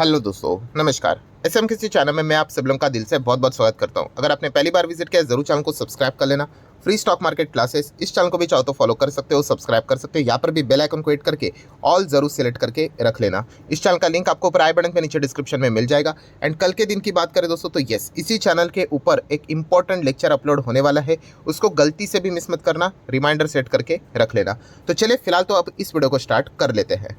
Hello दोस्तों, नमस्कार। SM किसी चैनल में मैं आप सब लोगों का दिल से बहुत बहुत स्वागत करता हूं। अगर आपने पहली बार विजिट किया जरूर चैनल को सब्सक्राइब कर लेना। फ्री स्टॉक मार्केट क्लासेस इस चैनल को भी चाहो तो फॉलो कर सकते हो, सब्सक्राइब कर सकते हो। यहाँ पर भी बेल आइकन को हिट करके ऑल जरूर सिलेक्ट करके रख लेना। इस चैनल का लिंक आपको ऊपर आई बटन के नीचे डिस्क्रिप्शन में मिल जाएगा। एंड कल के दिन की बात करें दोस्तों तो यस, इसी चैनल के ऊपर एक इंपॉर्टेंट लेक्चर अपलोड होने वाला है, उसको गलती से भी मिस मत करना, रिमाइंडर सेट करके रख लेना। तो चलिए फिलहाल तो अब इस वीडियो को स्टार्ट कर लेते हैं।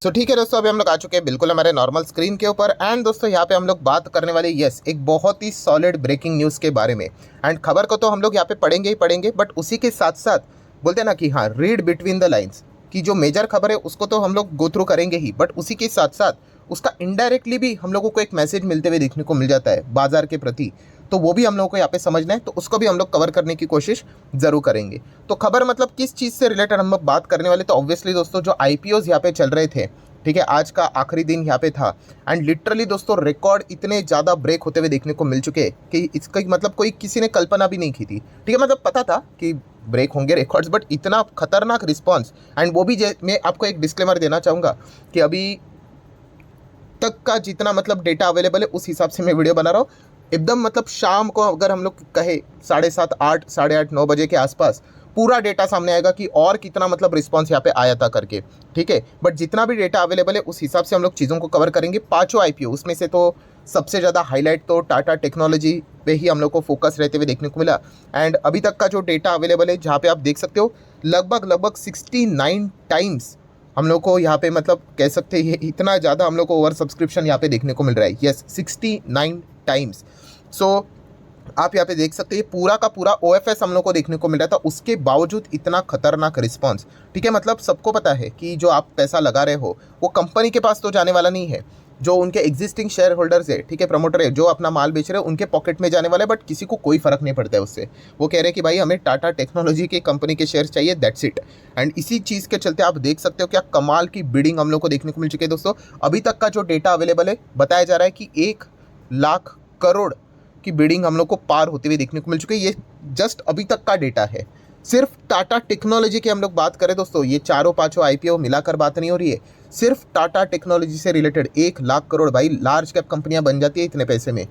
तो ठीक है दोस्तों, अभी हम लोग आ चुके हैं बिल्कुल हमारे नॉर्मल स्क्रीन के ऊपर। एंड दोस्तों यहाँ पे हम लोग बात करने वाले एक बहुत ही सॉलिड ब्रेकिंग न्यूज़ के बारे में। एंड खबर को तो हम लोग यहाँ पे पढ़ेंगे ही पढ़ेंगे, बट उसी के साथ साथ बोलते हैं ना कि हाँ, रीड बिटवीन द लाइन्स की जो मेजर खबर है उसको तो हम लोग गो थ्रू करेंगे ही, बट उसी के साथ साथ उसका इनडायरेक्टली भी हम लोगों को एक मैसेज मिलते हुए देखने को मिल जाता है बाजार के प्रति। तो वो भी हम लोगों को यहाँ पे समझना है, तो उसको भी हम लोग कवर करने की कोशिश जरूर करेंगे। तो खबर मतलब किस चीज़ से रिलेटेड हम लोग बात करने वाले, तो ऑब्वियसली दोस्तों जो आईपीओज यहाँ पे चल रहे थे, ठीक है, आज का आखिरी दिन यहाँ पे था। एंड लिटरली दोस्तों रिकॉर्ड इतने ज़्यादा ब्रेक होते हुए देखने को मिल चुके हैं कि इसका मतलब कोई किसी ने कल्पना भी नहीं की थी। ठीक है, मतलब पता था कि ब्रेक होंगे रिकॉर्ड्स, बट इतना खतरनाक रिस्पॉन्स। एंड वो भी मैं आपको एक डिस्क्लेमर देना चाहूँगा कि अभी तक का जितना मतलब डेटा अवेलेबल है उस हिसाब से मैं वीडियो बना रहा हूँ। एकदम मतलब शाम को अगर हम लोग कहे 7:30, 8, 8:30, 9 बजे के आसपास पूरा डेटा सामने आएगा कि और कितना मतलब रिस्पांस यहाँ पे आया था करके। ठीक है, बट जितना भी डेटा अवेलेबल है उस हिसाब से हम लोग चीज़ों को कवर करेंगे। पांचों आईपीओ उसमें से तो सबसे ज़्यादा हाईलाइट तो टाटा टेक्नोलॉजी पे ही हम लोग को फोकस रहते हुए देखने को मिला। एंड अभी तक का जो डेटा अवेलेबल है जहाँ पे आप देख सकते हो लगभग 69 टाइम्स हम लोग को यहाँ पे मतलब कह सकते हैं इतना ज़्यादा हम लोग को ओवर सब्सक्रिप्शन यहाँ पे देखने को मिल रहा है। Yes, 69 times. सो आप यहाँ पे देख सकते हैं पूरा का पूरा ओएफएस हम लोग को देखने को मिल रहा था, उसके बावजूद इतना खतरनाक रिस्पांस। ठीक है, मतलब सबको पता है कि जो आप पैसा लगा रहे हो वो कंपनी के पास तो जाने वाला नहीं है, जो उनके एग्जिस्टिंग शेयर होल्डर्स है, ठीक है, प्रमोटर है, जो अपना माल बेच रहे हैं उनके पॉकेट में जाने वाला है। बट किसी को कोई फर्क नहीं पड़ता है उससे। वो कह रहे हैं कि भाई हमें टाटा टेक्नोलॉजी की कंपनी के शेयर चाहिए, दैट्स इट। एंड इसी चीज़ के चलते आप देख सकते हो क्या कमाल की बिडिंग हम लोग को देखने को मिल चुकी है दोस्तों। अभी तक का जो डेटा अवेलेबल है बताया जा रहा है कि 1 लाख करोड़ की बिडिंग हम लोग को पार होते हुए देखने को मिल चुकी है। ये जस्ट अभी तक का डेटा है। सिर्फ टाटा टेक्नोलॉजी की हम लोग बात करें दोस्तों, ये चारों पांचों आईपीओ मिलाकर बात नहीं हो रही है, सिर्फ टाटा टेक्नोलॉजी से रिलेटेड 1 लाख करोड़। भाई लार्ज कैप कंपनियां बन जाती है इतने पैसे में।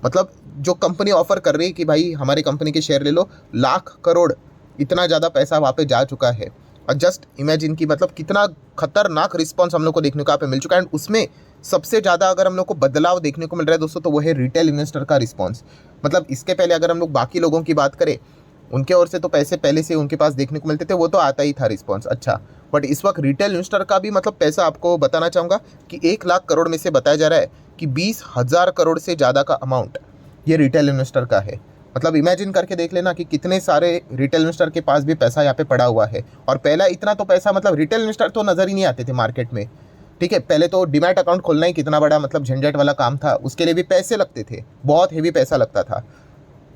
मतलब जो कंपनी ऑफर कर रही है कि भाई हमारी कंपनी के शेयर ले लो, 1 लाख करोड़, इतना ज़्यादा पैसा वहाँ पे जा चुका है। और जस्ट इमेजिन की मतलब कितना खतरनाक रिस्पॉन्स हम लोग को देखने को यहाँ पे मिल चुका है। एंड उसमें सबसे ज़्यादा अगर हम लोग को बदलाव देखने को मिल रहा है दोस्तों तो वो है रिटेल इन्वेस्टर का रिस्पॉन्स। मतलब इसके पहले अगर हम लोग बाकी लोगों की बात करें, उनके ओर से तो पैसे पहले से उनके पास देखने को मिलते थे, वो तो आता ही था रिस्पॉन्स, अच्छा। बट इस वक्त रिटेल इन्वेस्टर का भी मतलब पैसा आपको बताना चाहूँगा कि 1 लाख करोड़ में से बताया जा रहा है कि 20,000 करोड़ से ज़्यादा का अमाउंट ये रिटेल इन्वेस्टर का है। मतलब इमेजिन करके देख लेना कि कितने सारे रिटेल इन्वेस्टर के पास भी पैसा यहाँ पे पड़ा हुआ है। और पहला इतना तो पैसा मतलब रिटेल इन्वेस्टर तो नज़र ही नहीं आते थे मार्केट में। ठीक है, पहले तो डीमैट अकाउंट खोलना ही कितना बड़ा मतलब झंझट वाला काम था, उसके लिए भी पैसे लगते थे, बहुत हेवी पैसा लगता था।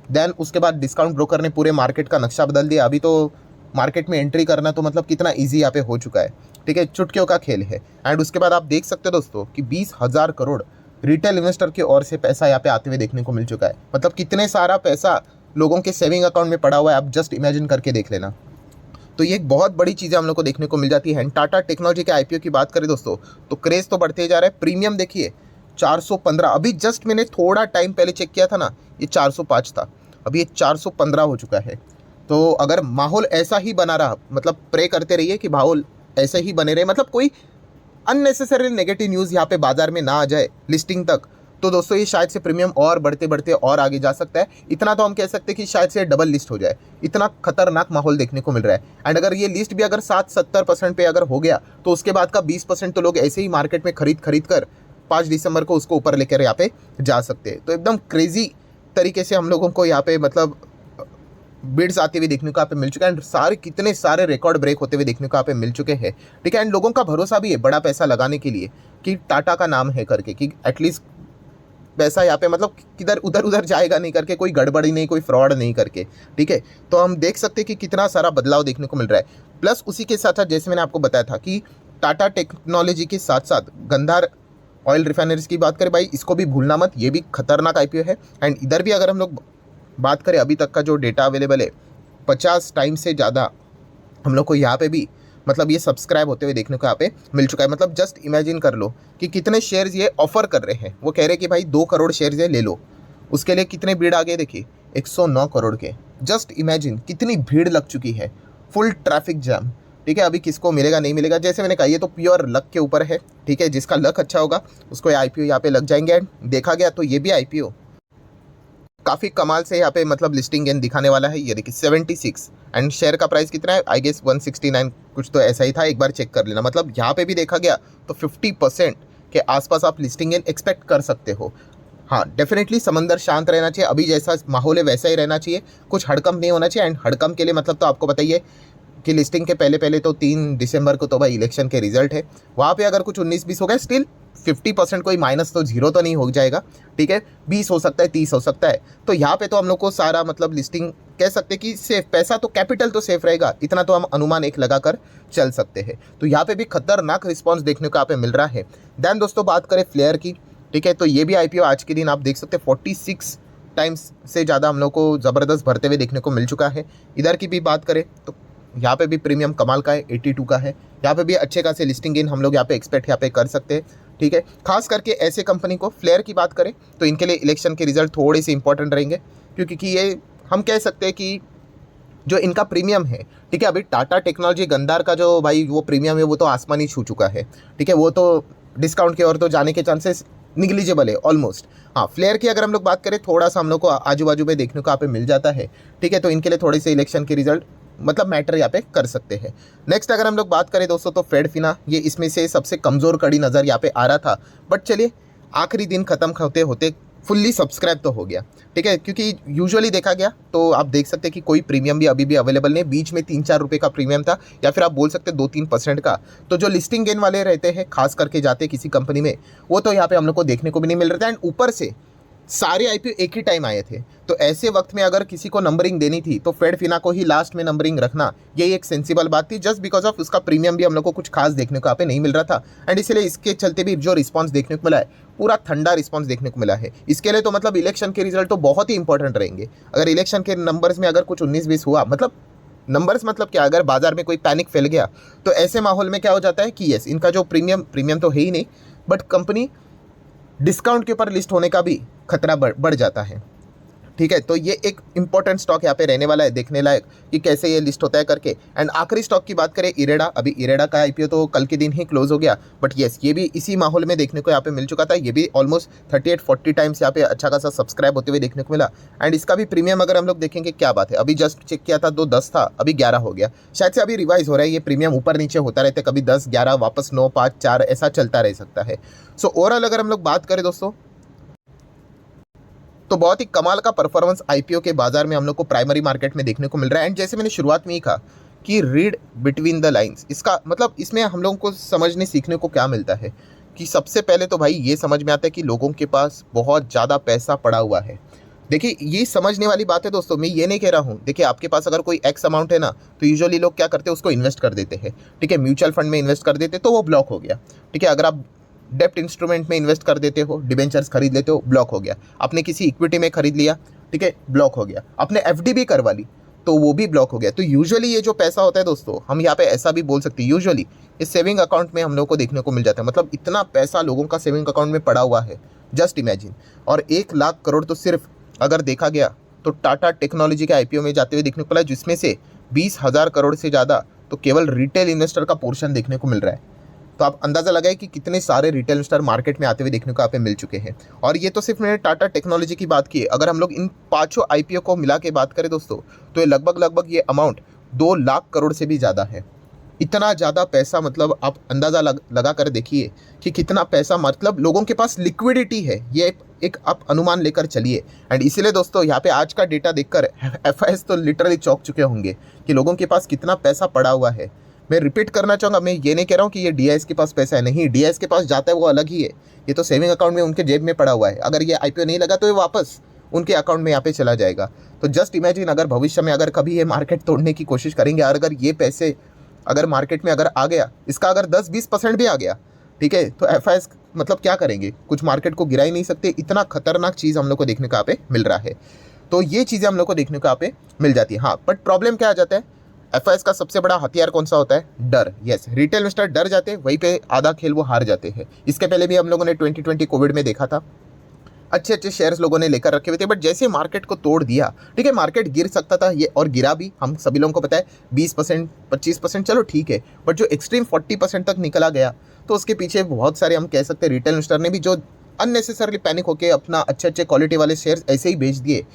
देन उसके बाद डिस्काउंट ब्रोकर ने पूरे मार्केट का नक्शा बदल दिया। अभी तो मार्केट में एंट्री करना तो मतलब कितना ईजी यहाँ पे हो चुका है। ठीक है, चुटकियों का खेल है। एंड उसके बाद आप देख सकते हो दोस्तों कि 20,000 करोड़ रिटेल इन्वेस्टर की ओर से पैसा यहाँ पे आते हुए देखने को मिल चुका है। मतलब कितने सारा पैसा लोगों के सेविंग अकाउंट में पड़ा हुआ है, आप जस्ट इमेजिन करके देख लेना। तो ये एक बहुत बड़ी चीज़ हम लोग को देखने को मिल जाती है। टाटा टेक्नोलॉजी के आईपीओ की बात करें दोस्तों तो क्रेज़ तो बढ़ते जा रहा है। प्रीमियम देखिए 415, अभी जस्ट मैंने थोड़ा टाइम पहले चेक किया था ना, ये 405 था, अभी ये 415 हो चुका है। तो अगर माहौल ऐसा ही बना रहा, मतलब प्रे करते रहिए कि माहौल ऐसे ही बने रहे, मतलब कोई अननेसेसरी नेगेटिव न्यूज़ यहाँ पे बाजार में ना आ जाए लिस्टिंग तक, तो दोस्तों ये शायद से प्रीमियम और बढ़ते बढ़ते और आगे जा सकता है। इतना तो हम कह सकते हैं कि शायद से डबल लिस्ट हो जाए, इतना खतरनाक माहौल देखने को मिल रहा है। एंड अगर ये लिस्ट भी अगर 60-70% पे अगर हो गया तो उसके बाद का 20% तो लोग ऐसे ही मार्केट में खरीद कर 5 दिसंबर को उसको ऊपर लेकर यहाँ पे जा सकते हैं। तो एकदम क्रेजी तरीके से हम लोगों को यहाँ पे मतलब बिड्स आते हुए देखने को यहाँ पे मिल चुका है। एंड सारे कितने सारे रिकॉर्ड ब्रेक होते हुए देखने को यहाँ पे मिल चुके हैं। ठीक है, एंड लोगों का भरोसा भी है बड़ा पैसा लगाने के लिए कि टाटा का नाम है करके, कि एटलीस्ट पैसा यहाँ पे मतलब किधर उधर जाएगा नहीं करके, कोई गड़बड़ी नहीं, कोई फ्रॉड नहीं करके। ठीक है, तो हम देख सकते हैं कि कितना सारा बदलाव देखने को मिल रहा है। प्लस उसी के साथ साथ जैसे मैंने आपको बताया था कि टाटा टेक्नोलॉजी के साथ साथ गंधार ऑयल रिफाइनरीज की बात करें, भाई इसको भी भूलना मत, ये भी खतरनाक आईपीओ है। एंड इधर भी अगर हम लोग बात करें अभी तक का जो डेटा अवेलेबल है 50 टाइम से ज़्यादा हम लोग को यहाँ पे भी मतलब ये सब्सक्राइब होते हुए देखने को यहाँ पे मिल चुका है। मतलब जस्ट इमेजिन कर लो कि कितने शेयर्स ये ऑफर कर रहे हैं। वो कह रहे हैं कि भाई 2 करोड़ शेयर्स ये ले लो, उसके लिए कितने भीड़ आ गए देखिए, 109 करोड़ के। जस्ट इमेजिन कितनी भीड़ लग चुकी है, फुल ट्रैफिक जाम। ठीक है, अभी किसको मिलेगा नहीं मिलेगा, जैसे मैंने कहा ये तो प्योर लक के ऊपर है। ठीक है, जिसका लक अच्छा होगा उसको IPO यहाँ पे लग जाएंगे। एंड देखा गया तो ये भी IPO काफ़ी कमाल से यहाँ पे मतलब लिस्टिंग गेन दिखाने वाला है। ये देखिए 76 एंड शेयर का प्राइस कितना है, आई गेस 169 कुछ तो ऐसा ही था, एक बार चेक कर लेना। मतलब यहाँ पे भी देखा गया तो 50% के आसपास आप लिस्टिंग गेन एक्सपेक्ट कर सकते हो। हाँ, डेफिनेटली समंदर शांत रहना चाहिए, अभी जैसा माहौल है वैसा ही रहना चाहिए, कुछ हड़कंप नहीं होना चाहिए। एंड हड़कंप के लिए मतलब तो आपको बताइए कि लिस्टिंग के पहले पहले तो 3 दिसंबर को तो भाई इलेक्शन के रिजल्ट है, वहाँ पे अगर कुछ 19-20 हो गया, स्टिल 50% कोई माइनस तो जीरो तो नहीं हो जाएगा। ठीक है, 20 हो सकता है, 30 हो सकता है। तो यहाँ पे तो हम लोग को सारा मतलब लिस्टिंग कह सकते हैं कि सेफ, पैसा तो कैपिटल तो सेफ रहेगा, इतना तो हम अनुमान एक लगा कर चल सकते हैं। तो यहाँ पे भी खतरनाक रिस्पॉन्स देखने को यहाँ पे मिल रहा है। देन दोस्तों बात करें फ्लेयर की, ठीक है, तो ये भी IPO आज के दिन आप देख सकते हैं 46 टाइम्स से ज़्यादा हम लोग को ज़बरदस्त भरते हुए देखने को मिल चुका है। इधर की भी बात करें तो यहाँ पे भी प्रीमियम कमाल का है, 82 का है। यहाँ पे भी अच्छे खासे लिस्टिंग गेन हम लोग यहाँ पे एक्सपेक्ट यहाँ पे कर सकते हैं। ठीक है, खास करके ऐसे कंपनी को, फ्लेयर की बात करें तो इनके लिए इलेक्शन के रिजल्ट थोड़े से इंपॉर्टेंट रहेंगे, क्योंकि कि ये हम कह सकते हैं कि जो इनका प्रीमियम है, ठीक है, अभी टाटा टेक्नोलॉजी गंदार का जो भाई वो प्रीमियम है वो तो आसमान ही छू चुका है। ठीक है, वो तो डिस्काउंट की ओर तो जाने के चांसेस निगलिजिबल है ऑलमोस्ट। हाँ, फ्लेयर की अगर हम लोग बात करें थोड़ा सा हम लोग को आजू बाजू में देखने को यहाँ पे मिल जाता है। ठीक है, तो इनके लिए थोड़े से इलेक्शन के रिजल्ट मतलब मैटर यहाँ पे कर सकते हैं। नेक्स्ट अगर हम लोग बात करें दोस्तों तो फेडफिना, ये इसमें से सबसे कमज़ोर कड़ी नज़र यहाँ पे आ रहा था, बट चलिए आखिरी दिन ख़त्म होते होते फुल्ली सब्सक्राइब तो हो गया। ठीक है, क्योंकि यूजुअली देखा गया तो आप देख सकते हैं कि कोई प्रीमियम भी अभी भी अवेलेबल नहीं, बीच में 3-4 रुपये का प्रीमियम था, या फिर आप बोल सकते हैं 2-3% का। तो जो लिस्टिंग गेन वाले रहते हैं खास करके जाते किसी कंपनी में, वो तो यहाँ पे हम लोग को देखने को भी नहीं मिल रहा था। एंड ऊपर से सारे IPO एक ही टाइम आए थे, तो ऐसे वक्त में अगर किसी को नंबरिंग देनी थी तो फेडफिना को ही लास्ट में नंबरिंग रखना, यही एक सेंसिबल बात थी, जस्ट बिकॉज ऑफ उसका प्रीमियम भी हम लोग को कुछ खास देखने को यहाँ पे नहीं मिल रहा था। एंड इसलिए इसके चलते भी जो रिस्पांस देखने को मिला है, पूरा ठंडा रिस्पांस देखने को मिला है। इसके लिए तो मतलब इलेक्शन के रिजल्ट तो बहुत ही इंपॉर्टेंट रहेंगे। अगर इलेक्शन के नंबर्स में अगर कुछ 19-20 हुआ, मतलब नंबर्स मतलब क्या, अगर बाजार में कोई पैनिक फैल गया तो ऐसे माहौल में क्या हो जाता है कि यस, इनका जो प्रीमियम तो है ही नहीं, बट कंपनी डिस्काउंट के ऊपर लिस्ट होने का भी खतरा बढ़ जाता है। ठीक है, तो ये एक इंपॉर्टेंट स्टॉक यहाँ पे रहने वाला है, देखने लायक कि कैसे ये लिस्ट होता है करके। एंड आखिरी स्टॉक की बात करें इरेडा, अभी इरेडा का IPO तो कल के दिन ही क्लोज हो गया, बट येस ये भी इसी माहौल में देखने को यहाँ पे मिल चुका था। ये भी ऑलमोस्ट 38-40 टाइम्स यहाँ पे अच्छा खासा सब्सक्राइब होते हुए देखने को मिला। एंड इसका भी प्रीमियम अगर हम लोग देखेंगे, क्या बात है, अभी जस्ट चेक किया था 2.10 था, अभी 11 हो गया, शायद से अभी रिवाइज हो रहा है। ये प्रीमियम ऊपर नीचे होता रहता है, कभी 10, 11 वापस 9, 5, 4 ऐसा चलता रह सकता है। सो ओवरऑल अगर हम लोग बात करें दोस्तों तो बहुत ही कमाल का परफॉर्मेंस IPO के बाजार में हम लोग को प्राइमरी मार्केट में देखने को मिल रहा है। एंड जैसे मैंने शुरुआत में ही कहा कि रीड बिटवीन द लाइंस, इसका मतलब इसमें हम लोगों को समझने सीखने को क्या मिलता है कि सबसे पहले तो भाई ये समझ में आता है कि लोगों के पास बहुत ज़्यादा पैसा पड़ा हुआ है। देखिए ये समझने वाली बात है दोस्तों, मैं ये नहीं कह रहा हूँ, देखिए आपके पास अगर कोई एक्स अमाउंट है ना, तो यूजुअली लोग क्या करते हैं, उसको इन्वेस्ट कर देते हैं। ठीक है, म्यूचुअल फंड में इन्वेस्ट कर देते तो वो ब्लॉक हो गया। ठीक है, अगर आप डेप्ट इंस्ट्रूमेंट में इन्वेस्ट कर देते हो, डिबेंचर्स खरीद लेते हो, ब्लॉक हो गया। आपने किसी इक्विटी में खरीद लिया, ठीक है, ब्लॉक हो गया। आपने FD भी करवा ली तो वो भी ब्लॉक हो गया। तो यूजुअली ये जो पैसा होता है दोस्तों, हम यहाँ पे ऐसा भी बोल सकते हैं, यूजुअली इस सेविंग अकाउंट में हम लोग को देखने को मिल जाता है। मतलब इतना पैसा लोगों का सेविंग अकाउंट में पड़ा हुआ है, जस्ट इमेजिन। और 1 लाख करोड़ तो सिर्फ अगर देखा गया तो टाटा टेक्नोलॉजी के IPO में जाते हुए देखने को मिला, जिसमें से 20,000 करोड़ से ज़्यादा तो केवल रिटेल इन्वेस्टर का पोर्शन देखने को मिल रहा है। तो आप अंदाज़ा लगाए कि कितने सारे रिटेल इन्वेस्टर मार्केट में आते हुए देखने को यहाँ पे मिल चुके हैं। और ये तो सिर्फ मैंने टाटा टेक्नोलॉजी की बात की है। अगर हम लोग इन 5 IPO को मिला के बात करें दोस्तों, तो ये लगभग ये अमाउंट 2 लाख करोड़ से भी ज़्यादा है। इतना ज़्यादा पैसा, मतलब आप अंदाज़ा लगा कर देखिए कि कितना पैसा मतलब लोगों के पास लिक्विडिटी है, ये एक आप अनुमान लेकर चलिए। एंड इसीलिए दोस्तों यहाँ पे आज का डेटा देखकर FIs तो लिटरली चौंक चुके होंगे कि लोगों के पास कितना पैसा पड़ा हुआ है। मैं रिपीट करना चाहूँगा, मैं ये नहीं कह रहा हूँ कि ये DIs के पास पैसा है, नहीं, DIs के पास जाता है वो अलग ही है, ये तो सेविंग अकाउंट में उनके जेब में पड़ा हुआ है। अगर ये IPO नहीं लगा तो ये वापस उनके अकाउंट में यहाँ पे चला जाएगा। तो जस्ट इमेजिन, अगर भविष्य में अगर कभी ये मार्केट तोड़ने की कोशिश करेंगे और अगर ये पैसे अगर मार्केट में अगर आ गया, इसका अगर 10-20% भी आ गया, ठीक है, तो FIs मतलब क्या करेंगे, कुछ मार्केट को गिरा ही नहीं सकते। इतना खतरनाक चीज़ हम लोग को देखने को यहाँ पे मिल रहा है। तो ये चीज़ें हम लोग को देखने को यहाँ पे मिल जाती है। हाँ, बट प्रॉब्लम क्या आ जाता है, एफआईएस का सबसे बड़ा हथियार कौन सा होता है? डर। यस, रिटेल इन्वेस्टर डर जाते हैं, वहीं पे आधा खेल वो हार जाते हैं। इसके पहले भी हम लोगों ने 2020 कोविड में देखा था, अच्छे अच्छे शेयर्स लोगों ने लेकर रखे हुए थे, बट जैसे मार्केट को तोड़ दिया, ठीक है, मार्केट गिर सकता था ये, और गिरा भी, हम सभी लोगों को पता है 20% 25%, चलो ठीक है, बट जो एक्सट्रीम 40% तक निकला गया, तो उसके पीछे बहुत सारे हम कह सकते हैं रिटेल इन्वेस्टर ने भी जो अननेसेसरली पैनिक होकर अपना अच्छे अच्छे क्वालिटी वाले शेयर्स ऐसे ही बेच दिए,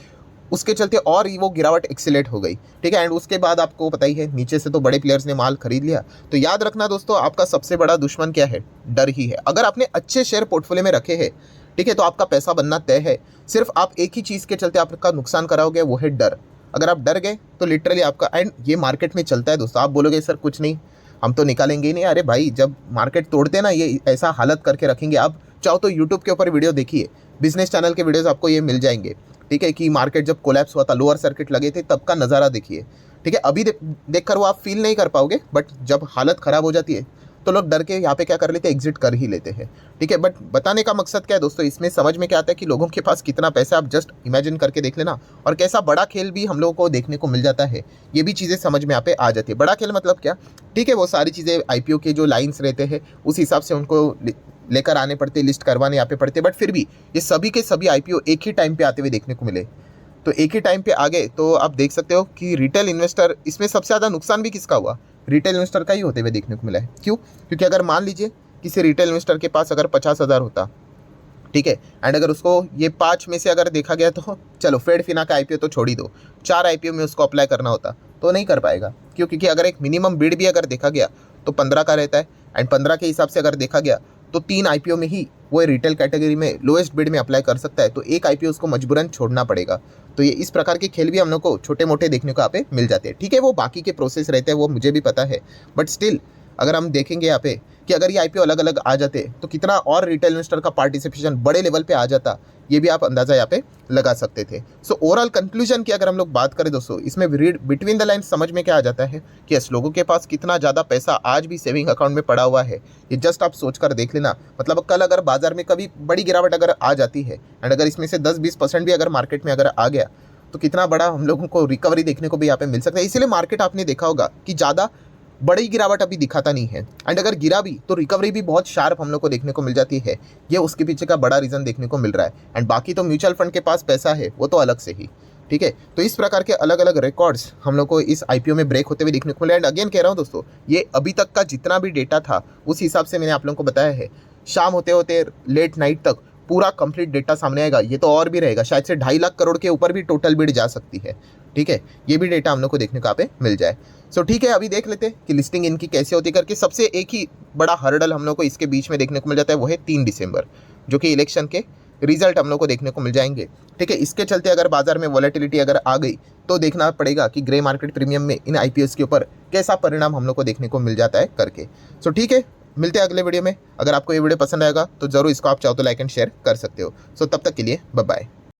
उसके चलते और वो गिरावट एक्सीलेट हो गई, ठीक है। एंड उसके बाद आपको पता ही है, नीचे से तो बड़े प्लेयर्स ने माल खरीद लिया। तो याद रखना दोस्तों, आपका सबसे बड़ा दुश्मन क्या है? डर ही है। अगर आपने अच्छे शेयर पोर्टफोलियो में रखे हैं, ठीक है, तो आपका पैसा बनना तय है। सिर्फ आप एक ही चीज़ के चलते आपका नुकसान कराओगे, वो है डर। अगर आप डर गए तो लिटरली आपका, एंड ये मार्केट में चलता है दोस्तों, आप बोलोगे सर कुछ नहीं, हम तो निकालेंगे ही नहीं। अरे भाई, जब मार्केट तोड़ते ना, ये ऐसा हालत करके रखेंगे। आप चाहो तो यूट्यूब के ऊपर वीडियो देखिए, बिजनेस चैनल के वीडियोस आपको ये मिल जाएंगे, ठीक है, कि मार्केट जब कोलैप्स हुआ था, लोअर सर्किट लगे थे, तब का नज़ारा देखिए, ठीक है। अभी देखकर वो आप फील नहीं कर पाओगे, बट जब हालत ख़राब हो जाती है तो लोग डर के यहाँ पे क्या कर लेते हैं, एग्जिट कर ही लेते हैं, ठीक है। बट बताने का मकसद क्या है दोस्तों, इसमें समझ में क्या आता है कि लोगों के पास कितना पैसा, आप जस्ट इमेजिन करके देख लेना, और कैसा बड़ा खेल भी हम लोगों को देखने को मिल जाता है। ये भी चीज़ें समझ में यहाँ पे आ जाती है। बड़ा खेल मतलब क्या, ठीक है, वो सारी चीज़ें आईपीओ के जो लाइन्स रहते हैं उस हिसाब से उनको लेकर आने पड़ते, लिस्ट करवाने यहाँ पे पड़ते, बट फिर भी ये सभी के सभी आईपीओ एक ही टाइम पे आते हुए देखने को मिले, तो एक ही टाइम पे आ गए, तो आप देख सकते हो कि रिटेल इन्वेस्टर, इसमें सबसे ज़्यादा नुकसान भी किसका हुआ? रिटेल इन्वेस्टर का ही होते हुए देखने को मिला है। क्यों? क्योंकि अगर मान लीजिए किसी रिटेल इन्वेस्टर के पास अगर 50,000 होता, ठीक है, एंड अगर उसको ये 5 में से अगर देखा गया, तो चलो फेड फिना का आईपीओ तो छोड़ ही दो, 4 आईपीओ में उसको अप्लाई करना होता तो नहीं कर पाएगा। क्यों? क्योंकि अगर एक मिनिमम बिड भी अगर देखा गया तो 15 का रहता है, एंड 15 के हिसाब से अगर देखा गया तो 3 आईपीओ में ही वो रिटेल कैटेगरी में लोएस्ट बिड में अप्लाई कर सकता है, तो एक आईपीओ उसको मजबूरन छोड़ना पड़ेगा। तो ये इस प्रकार के खेल भी हम लोग को छोटे मोटे देखने को यहाँ पे मिल जाते हैं, ठीक है। वो बाकी के प्रोसेस रहते हैं, वो मुझे भी पता है, बट स्टिल अगर हम देखेंगे यहाँ पे कि अगर ये आईपीओ अलग अलग आ जाते तो कितना और रिटेल इन्वेस्टर का पार्टिसिपेशन बड़े लेवल पे आ जाता, ये भी आप अंदाजा यहाँ पे लगा सकते थे। सो ओवरऑल कंक्लूजन की अगर हम लोग बात करें दोस्तों, इसमें रीड बिटवीन द लाइन समझ में क्या आ जाता है कि यस, लोगों के पास कितना ज़्यादा पैसा आज भी सेविंग अकाउंट में पड़ा हुआ है, ये जस्ट आप सोच कर देख लेना। मतलब कल अगर बाजार में कभी बड़ी गिरावट अगर आ जाती है, एंड अगर इसमें से 10-20% भी अगर मार्केट में अगर आ गया, तो कितना बड़ा हम लोगों को रिकवरी देखने को भी यहाँ पे मिल सकता है। इसीलिए मार्केट आपने देखा होगा कि ज़्यादा बड़ी गिरावट अभी दिखाता नहीं है, एंड अगर गिरा भी तो रिकवरी भी बहुत शार्प हम लोग को देखने को मिल जाती है। ये उसके पीछे का बड़ा रीज़न देखने को मिल रहा है। एंड बाकी तो म्यूचुअल फंड के पास पैसा है, वो तो अलग से ही, ठीक है। तो इस प्रकार के अलग अलग रिकॉर्ड्स हम लोग को इस आईपीओ में ब्रेक होते हुए देखने को मिला। एंड अगेन कह रहा हूँ दोस्तों, ये अभी तक का जितना भी डेटा था उस हिसाब से मैंने आप लोगों को बताया है। शाम होते होते लेट नाइट तक पूरा कंप्लीट डेटा सामने आएगा, ये तो और भी रहेगा, शायद से 2.5 लाख करोड़ के ऊपर भी टोटल बिड जा सकती है, ठीक है। ये भी डेटा हम लोग को देखने को यहाँ पे मिल जाए। सो ठीक है, अभी देख लेते हैं कि लिस्टिंग इनकी कैसे होती करके। सबसे एक ही बड़ा हर्डल हम लोग को इसके बीच में देखने को मिल जाता है, वो है 3 दिसंबर, जो कि इलेक्शन के रिजल्ट हम लोग को देखने को मिल जाएंगे, ठीक है। इसके चलते अगर बाजार में वॉलेटिलिटी अगर आ गई तो देखना पड़ेगा कि ग्रे मार्केट प्रीमियम में इन आईपीओस के ऊपर कैसा परिणाम हम लोग को देखने को मिल जाता है करके। सो ठीक है, मिलते हैं अगले वीडियो में। अगर आपको ये वीडियो पसंद आएगा तो जरूर इसको आप चाहो तो लाइक एंड शेयर कर सकते हो। सो तब तक के लिए बाय बाय।